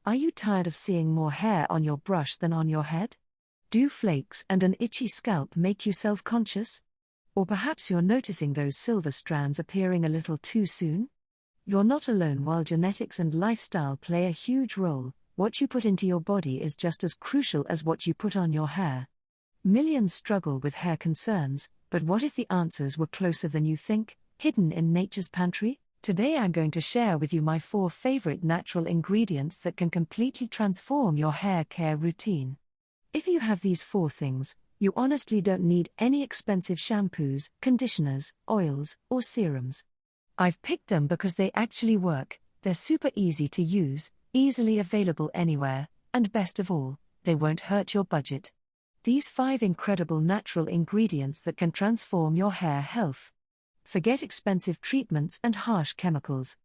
Are you tired of seeing more hair on your brush than on your head? Do flakes and an itchy scalp make you self-conscious? Or perhaps you're noticing those silver strands appearing a little too soon? You're not alone. While genetics and lifestyle play a huge role, what you put into your body is just as crucial as what you put on your hair. Millions struggle with hair concerns, but what if the answers were closer than you think, hidden in nature's pantry? Today I'm going to share with you my 4 favorite natural ingredients that can completely transform your hair care routine. If you have these 4 things, you honestly don't need any expensive shampoos, conditioners, oils, or serums. I've picked them because they actually work, they're super easy to use, easily available anywhere, and best of all, they won't hurt your budget. These 5 incredible natural ingredients that can transform your hair health. Forget expensive treatments and harsh chemicals.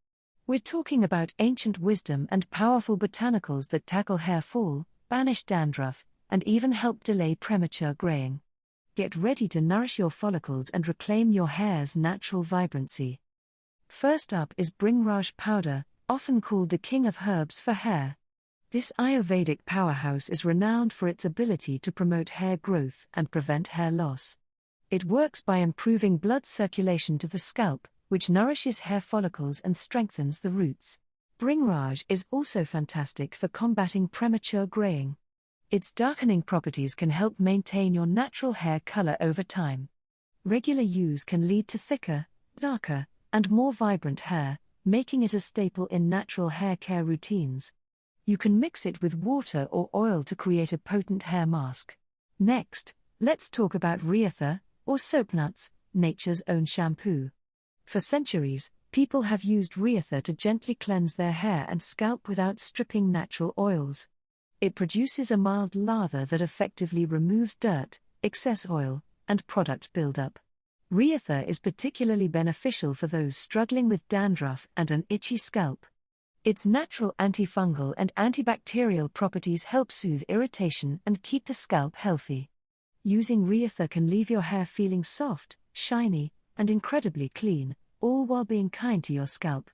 We're talking about ancient wisdom and powerful botanicals that tackle hair fall, banish dandruff, and even help delay premature graying. Get ready to nourish your follicles and reclaim your hair's natural vibrancy. First up is Bringraj powder, often called the king of herbs for hair. This Ayurvedic powerhouse is renowned for its ability to promote hair growth and prevent hair loss. It works by improving blood circulation to the scalp, which nourishes hair follicles and strengthens the roots. Bringraj is also fantastic for combating premature graying. Its darkening properties can help maintain your natural hair color over time. Regular use can lead to thicker, darker, and more vibrant hair, making it a staple in natural hair care routines. You can mix it with water or oil to create a potent hair mask. Next, let's talk about Reetha, or soapnuts, nature's own shampoo. For centuries, people have used Reetha to gently cleanse their hair and scalp without stripping natural oils. It produces a mild lather that effectively removes dirt, excess oil, and product buildup. Reetha is particularly beneficial for those struggling with dandruff and an itchy scalp. Its natural antifungal and antibacterial properties help soothe irritation and keep the scalp healthy. Using Reetha can leave your hair feeling soft, shiny, and incredibly clean, all while being kind to your scalp.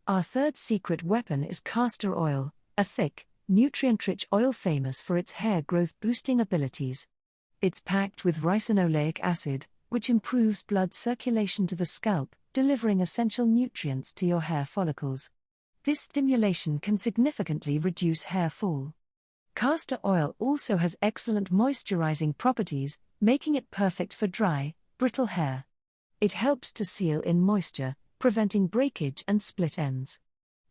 Our third secret weapon is castor oil, a thick, nutrient-rich oil famous for its hair growth-boosting abilities. It's packed with ricinoleic acid, which improves blood circulation to the scalp, delivering essential nutrients to your hair follicles. This stimulation can significantly reduce hair fall. Castor oil also has excellent moisturizing properties, making it perfect for dry, brittle hair. It helps to seal in moisture, preventing breakage and split ends.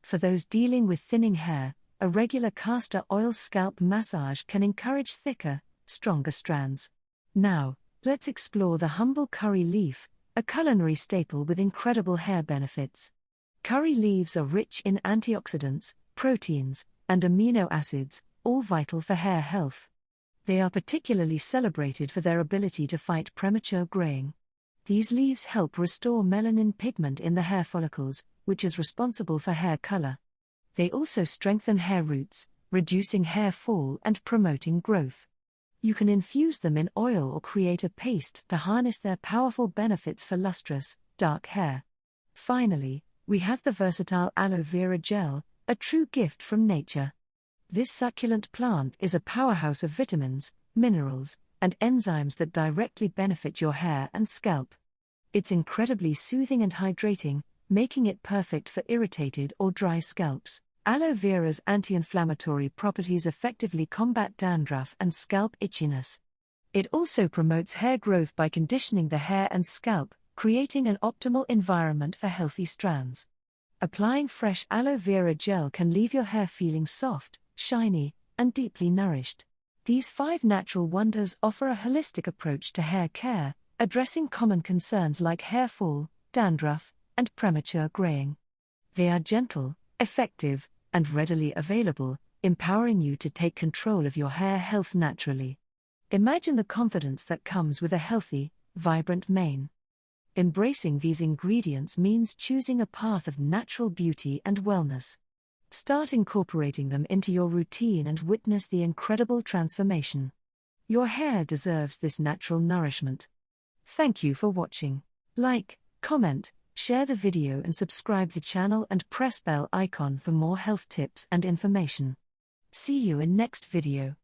For those dealing with thinning hair, a regular castor oil scalp massage can encourage thicker, stronger strands. Now, let's explore the humble curry leaf, a culinary staple with incredible hair benefits. Curry leaves are rich in antioxidants, proteins, and amino acids, all vital for hair health. They are particularly celebrated for their ability to fight premature graying. These leaves help restore melanin pigment in the hair follicles, which is responsible for hair color. They also strengthen hair roots, reducing hair fall and promoting growth. You can infuse them in oil or create a paste to harness their powerful benefits for lustrous, dark hair. Finally, we have the versatile aloe vera gel, a true gift from nature. This succulent plant is a powerhouse of vitamins, minerals, and enzymes that directly benefit your hair and scalp. It's incredibly soothing and hydrating, making it perfect for irritated or dry scalps. Aloe vera's anti-inflammatory properties effectively combat dandruff and scalp itchiness. It also promotes hair growth by conditioning the hair and scalp, creating an optimal environment for healthy strands. Applying fresh aloe vera gel can leave your hair feeling soft, shiny, and deeply nourished. These 5 natural wonders offer a holistic approach to hair care, addressing common concerns like hair fall, dandruff, and premature graying. They are gentle, effective, and readily available, empowering you to take control of your hair health naturally. Imagine the confidence that comes with a healthy, vibrant mane. Embracing these ingredients means choosing a path of natural beauty and wellness. Start incorporating them into your routine and witness the incredible transformation. Your hair deserves this natural nourishment. Thank you for watching. Like, comment, share the video and subscribe the channel and press bell icon for more health tips and information. See you in next video.